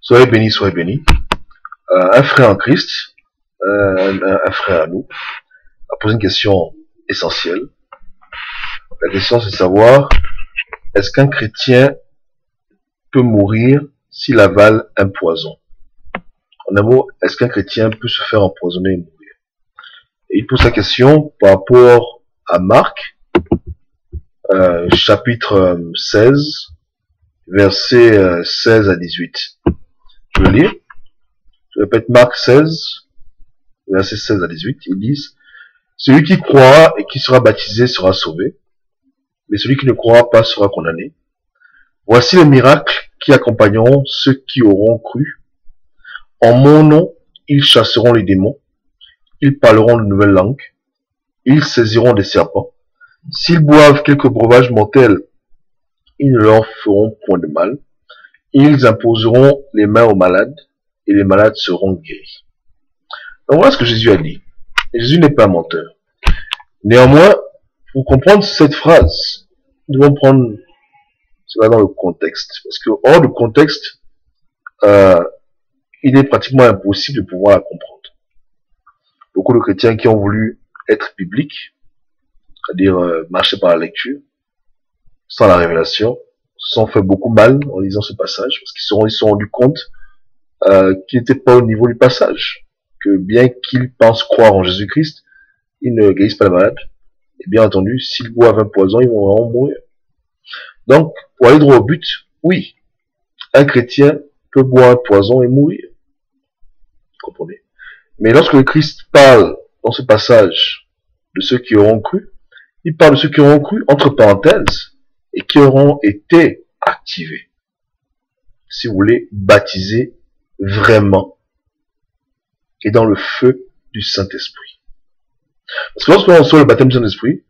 Soyez bénis, soyez bénis. Un frère en Christ, un frère à nous, a posé une question essentielle. La question c'est de savoir, est-ce qu'un chrétien peut mourir s'il avale un poison? En un mot, est-ce qu'un chrétien peut se faire empoisonner et mourir? Et il pose sa question par rapport à Marc, chapitre 16, versets 16 à 18. Je vais lire. Je répète, Marc 16, versets 16 à 18, ils disent: celui qui croira et qui sera baptisé sera sauvé, mais celui qui ne croira pas sera condamné. Voici les miracles qui accompagneront ceux qui auront cru. En mon nom, ils chasseront les démons, ils parleront de nouvelles langues, ils saisiront des serpents. S'ils boivent quelques breuvages mortels, ils ne leur feront point de mal. Ils imposeront les mains aux malades, et les malades seront guéris. Donc voilà ce que Jésus a dit. Et Jésus n'est pas un menteur. Néanmoins, pour comprendre cette phrase, nous devons prendre cela dans le contexte. Parce que hors de contexte, il est pratiquement impossible de pouvoir la comprendre. Beaucoup de chrétiens qui ont voulu être bibliques, c'est-à-dire marcher par la lecture, sans la révélation, se sont fait beaucoup mal en lisant ce passage, parce qu'ils se sont rendus compte qu'ils n'étaient pas au niveau du passage, que bien qu'ils pensent croire en Jésus-Christ, ils ne guérissent pas les malades, et bien entendu, s'ils boivent un poison, ils vont vraiment mourir. Donc, pour aller droit au but, oui, un chrétien peut boire un poison et mourir. Vous comprenez? Mais lorsque le Christ parle dans ce passage de ceux qui auront cru, il parle de ceux qui auront cru, entre parenthèses, et qui auront été activés. Si vous voulez, baptisés vraiment, et dans le feu du Saint-Esprit. Parce que lorsqu'on reçoit le baptême du Saint-Esprit,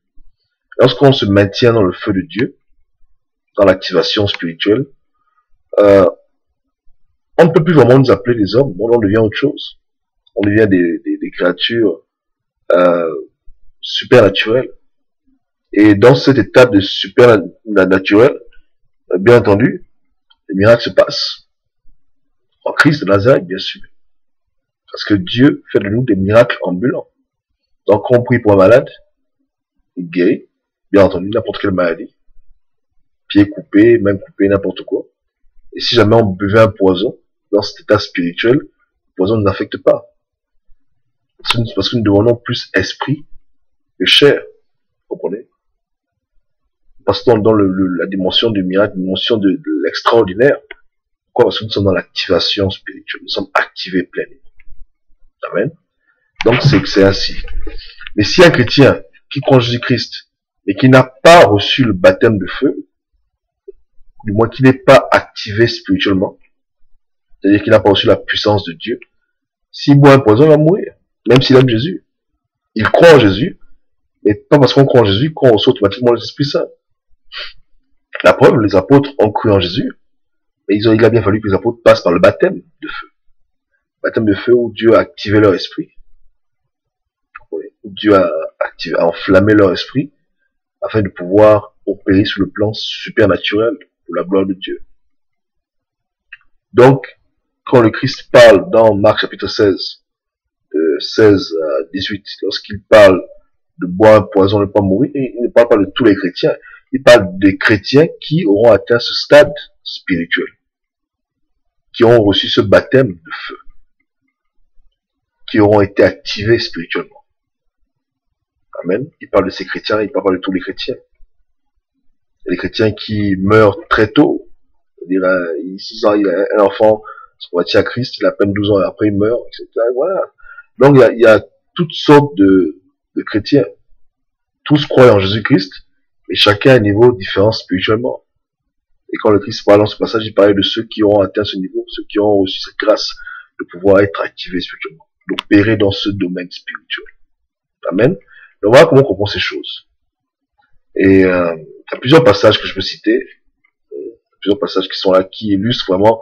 lorsqu'on se maintient dans le feu de Dieu, dans l'activation spirituelle, on ne peut plus vraiment nous appeler des hommes, on devient autre chose. On devient des créatures supernaturelles. Et dans cette étape de supernaturel, bien entendu, les miracles se passent. En Christ de Nazareth, bien sûr. Parce que Dieu fait de nous des miracles ambulants. Donc, quand on prie pour un malade, il guérit, bien entendu, n'importe quelle maladie. Pied coupé, main coupée, n'importe quoi. Et si jamais on buvait un poison, dans cet état spirituel, le poison ne nous affecte pas. Parce que nous devenons plus esprit que chair. Vous comprenez? Parce que dans la dimension du miracle, la dimension de l'extraordinaire. Pourquoi? Parce que nous sommes dans l'activation spirituelle. Nous sommes activés pleinement. Amen. Donc c'est ainsi. Mais si un chrétien qui croit en Jésus-Christ, mais qui n'a pas reçu le baptême de feu, du moins qui n'est pas activé spirituellement, c'est-à-dire qu'il n'a pas reçu la puissance de Dieu, s'il boit un poison, il va mourir. Même s'il aime Jésus. Il croit en Jésus, mais pas parce qu'on croit en Jésus qu'on reçoit automatiquement l'Esprit Saint. La preuve, les apôtres ont cru en Jésus, mais il a bien fallu que les apôtres passent par le baptême de feu. Le baptême de feu où Dieu a activé leur esprit. Où Dieu a enflammé leur esprit afin de pouvoir opérer sur le plan supernaturel pour la gloire de Dieu. Donc, quand le Christ parle dans Marc chapitre 16, de 16 à 18, lorsqu'il parle de boire un poison, de ne pas mourir, il ne parle pas de tous les chrétiens. Il parle des chrétiens qui auront atteint ce stade spirituel, qui auront reçu ce baptême de feu, qui auront été activés spirituellement. Amen. Il parle de ces chrétiens, il parle pas de tous les chrétiens. Il y a des chrétiens qui meurent très tôt. C'est-à-dire, il a 6 ans, il a un enfant, se convertit à Christ, il a à peine 12 ans, et après il meurt, etc. Voilà. Donc il y a toutes sortes de chrétiens. Tous croient en Jésus-Christ, mais chacun à un niveau différent spirituellement. Et quand le Christ parle dans ce passage, il parlait de ceux qui ont atteint ce niveau, ceux qui ont reçu cette grâce de pouvoir être activés spirituellement, d'opérer dans ce domaine spirituel. Amen. Donc voilà comment on comprend ces choses. Et il y a plusieurs passages que je peux citer, plusieurs passages qui sont là, qui illustrent vraiment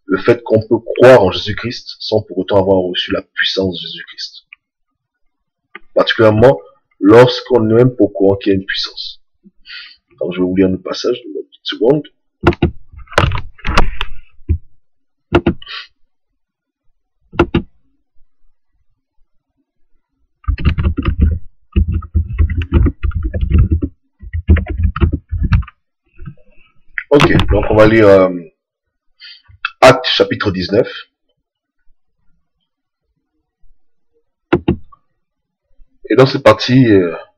le fait qu'on peut croire en Jésus-Christ sans pour autant avoir reçu la puissance de Jésus-Christ. Particulièrement lorsqu'on n'est même pas au courant qu'il y a une puissance. Alors je vais vous lire le passage, une petite seconde. Ok, donc on va lire Actes chapitre 19. Et dans cette partie,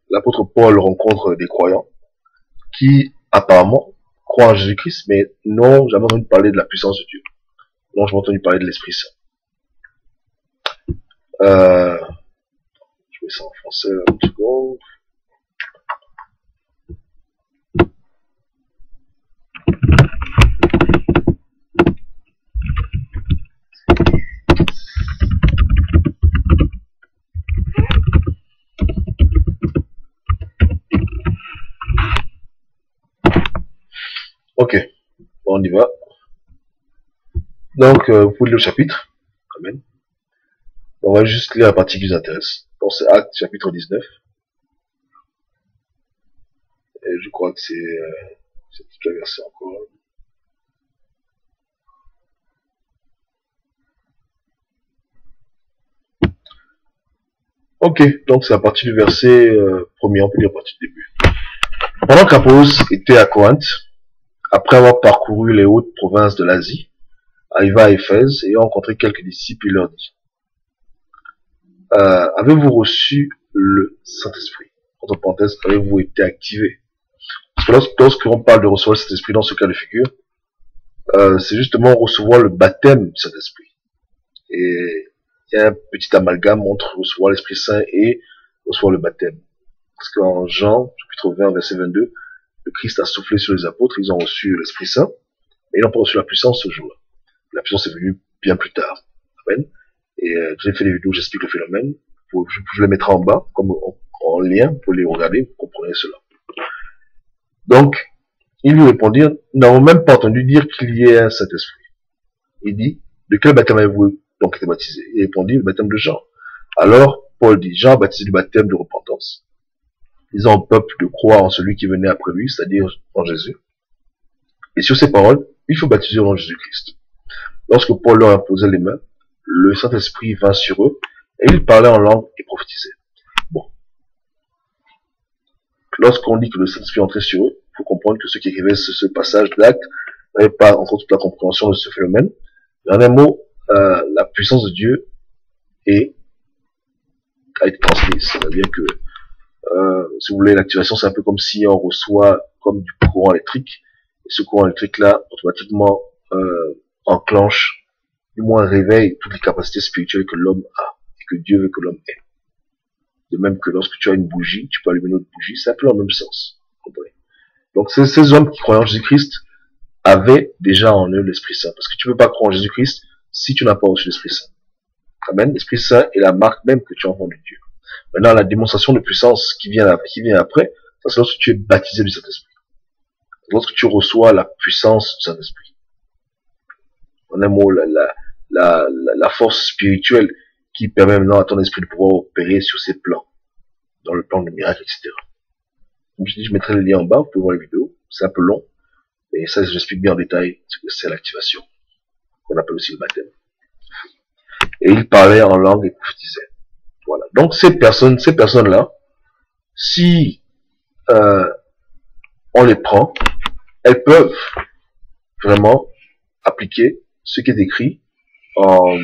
l'apôtre Paul rencontre des croyants qui apparemment croient en Jésus-Christ, mais n'ont jamais entendu parler de la puissance de Dieu. N'ont jamais entendu parler de l'Esprit Saint. Je mets ça en français une seconde. Ok, bon, on y va. Donc, vous pouvez lire le chapitre. Amen. On va juste lire la partie qui nous intéresse. Donc, c'est Actes chapitre 19. Et je crois que c'est toute la verset encore. Ok, donc c'est à partir du verset premier, on peut dire à partir du début. Pendant qu'Apollos était à Corinthe, après avoir parcouru les hautes provinces de l'Asie, arriva à Éphèse et a rencontré quelques disciples, il leur dit, avez-vous reçu le Saint-Esprit? Entre parenthèses, avez-vous été activé? Parce que lorsqu'on parle de recevoir le Saint-Esprit dans ce cas de figure, c'est justement recevoir le baptême du Saint-Esprit. Et il y a un petit amalgame entre recevoir l'Esprit Saint et recevoir le baptême. Parce qu'en Jean, chapitre 20, verset 22, le Christ a soufflé sur les apôtres, ils ont reçu l'Esprit Saint, mais ils n'ont pas reçu la puissance ce jour-là. La puissance est venue bien plus tard. Amen. Et j'ai fait des vidéos où j'explique le phénomène. Je vous les mettrai en bas, comme en lien, pour les regarder, vous comprenez cela. Donc, ils lui répondirent, nous n'avons même pas entendu dire qu'il y ait un Saint-Esprit. Il dit, de quel baptême avez-vous donc été baptisé? Il répondit, le baptême de Jean. Alors, Paul dit, Jean a baptisé du baptême de repentance, disant au peuple de croire en celui qui venait après lui, c'est-à-dire en Jésus. Et sur ces paroles, il faut baptiser au nom de Jésus-Christ. Lorsque Paul leur imposait les mains, le Saint-Esprit vint sur eux, et ils parlaient en langue et prophétisaient. Bon. Lorsqu'on dit que le Saint-Esprit entrait sur eux, il faut comprendre que ceux qui écrivaient ce passage d'acte n'avaient pas encore toute la compréhension de ce phénomène. En un mot, la puissance de Dieu a été transmise. C'est-à-dire que, si vous voulez, l'activation, c'est un peu comme si on reçoit comme du courant électrique, et ce courant électrique-là, automatiquement, enclenche, du moins réveille toutes les capacités spirituelles que l'homme a, et que Dieu veut que l'homme ait. De même que lorsque tu as une bougie, tu peux allumer une autre bougie, c'est un peu dans le même sens. Vous comprenez? Donc, ces hommes qui croyaient en Jésus-Christ avaient déjà en eux l'Esprit Saint. Parce que tu ne peux pas croire en Jésus-Christ si tu n'as pas reçu l'Esprit Saint. Amen. L'Esprit Saint est la marque même que tu as enfant de Dieu. Maintenant, la démonstration de puissance qui vient après, ça c'est lorsque tu es baptisé du Saint-Esprit. Lorsque tu reçois la puissance du Saint-Esprit. En un mot, la force spirituelle qui permet maintenant à ton esprit de pouvoir opérer sur ces plans, dans le plan de miracle, etc. Comme je dis, je mettrai le lien en bas, vous pouvez voir les vidéos, c'est un peu long, mais ça j'explique bien en détail ce que c'est l'activation, qu'on appelle aussi le baptême. Et il parlait en langue et prophétisait. Voilà. Donc ces personnes-là, si on les prend, elles peuvent vraiment appliquer ce qui est écrit en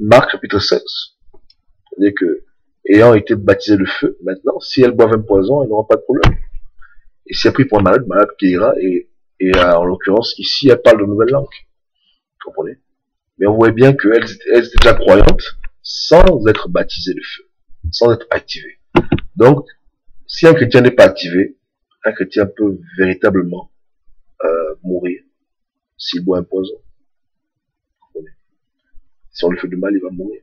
Marc chapitre 16. C'est-à-dire que, ayant été baptisés de feu, maintenant, si elles boivent un poison, elles n'auront pas de problème. Et si elles prient pour un malade, le malade guérira, et en l'occurrence, ici, elles parlent de nouvelles langues. Vous comprenez? Mais on voit bien qu'elles étaient déjà croyantes, sans être baptisées de feu, sans être activées. Donc, si un chrétien n'est pas activé, un chrétien peut véritablement mourir s'il boit un poison. Vous comprenez? Si on lui fait du mal, il va mourir.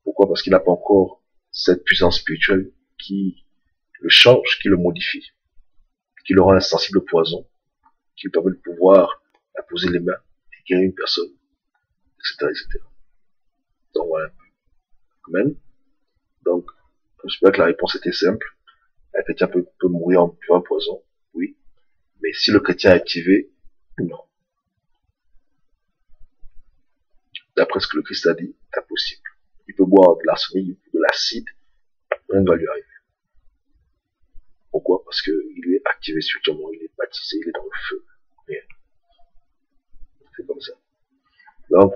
Pourquoi? Parce qu'il n'a pas encore cette puissance spirituelle qui le change, qui le modifie, qui le rend insensible au poison, qui lui permet de pouvoir imposer les mains et guérir une personne, etc., etc. Donc voilà. Amen. Donc, j'espère que la réponse était simple. Un chrétien peut mourir en buvant un poison, oui. Mais si le chrétien est activé, non. D'après ce que le Christ a dit, c'est impossible. Il peut boire de l'arsenic, de l'acide, rien ne va lui arriver. Pourquoi? Parce qu'il est activé spirituellement, il est baptisé, il est dans le feu. Rien. C'est comme ça. Donc,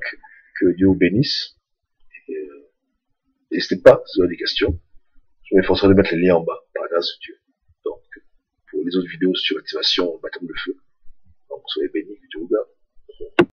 que Dieu vous bénisse. N'hésitez pas, si vous avez des questions. Je m'efforcerai de mettre les liens en bas, par grâce de Dieu. Donc, pour les autres vidéos sur l'activation baptême de feu. Donc, soyez bénis, que Dieu vous garde.